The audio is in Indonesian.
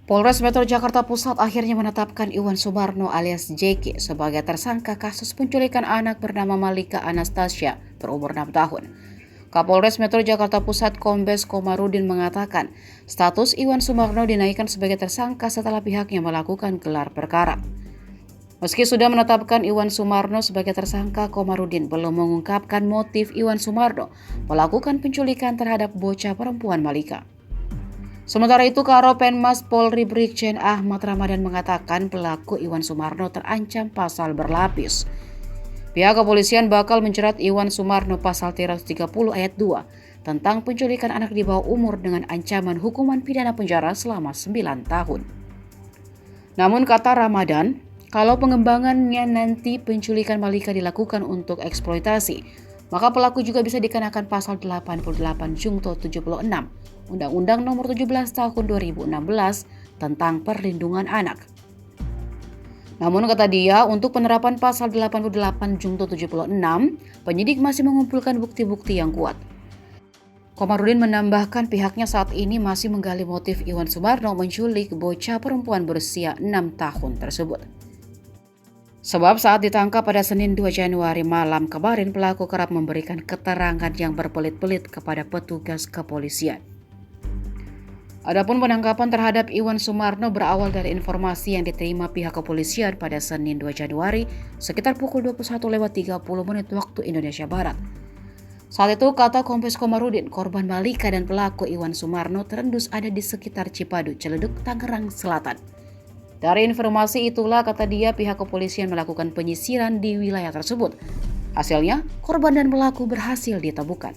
Polres Metro Jakarta Pusat akhirnya menetapkan Iwan Sumarno alias Jeki sebagai tersangka kasus penculikan anak bernama Malika Anastasia berumur 6 tahun. Kapolres Metro Jakarta Pusat Kombes Komarudin mengatakan, status Iwan Sumarno dinaikkan sebagai tersangka setelah pihaknya melakukan gelar perkara. Meski sudah menetapkan Iwan Sumarno sebagai tersangka, Komarudin belum mengungkapkan motif Iwan Sumarno melakukan penculikan terhadap bocah perempuan Malika. Sementara itu, Karopenmas Polri Brigjen Ahmad Ramadan mengatakan pelaku Iwan Sumarno terancam pasal berlapis. Pihak kepolisian bakal menjerat Iwan Sumarno pasal 330 ayat 2 tentang penculikan anak di bawah umur dengan ancaman hukuman pidana penjara selama 9 tahun. Namun kata Ramadan, kalau pengembangannya nanti penculikan Malika dilakukan untuk eksploitasi, maka pelaku juga bisa dikenakan pasal 88 Junto 76 Undang-Undang Nomor 17 Tahun 2016 tentang Perlindungan Anak. Namun kata dia, untuk penerapan pasal 88 Junto 76, penyidik masih mengumpulkan bukti-bukti yang kuat. Komarudin menambahkan pihaknya saat ini masih menggali motif Iwan Sumarno menculik bocah perempuan berusia 6 tahun tersebut. Sebab saat ditangkap pada Senin 2 Januari malam kemarin, pelaku kerap memberikan keterangan yang berbelit-belit kepada petugas kepolisian. Adapun penangkapan terhadap Iwan Sumarno berawal dari informasi yang diterima pihak kepolisian pada Senin 2 Januari sekitar pukul 21.30 waktu Indonesia Barat. Saat itu, kata Kombes Komarudin, korban Malika dan pelaku Iwan Sumarno terendus ada di sekitar Cipadu, Ciledug, Tangerang Selatan. Dari informasi itulah, kata dia, pihak kepolisian melakukan penyisiran di wilayah tersebut. Hasilnya, korban dan pelaku berhasil ditemukan.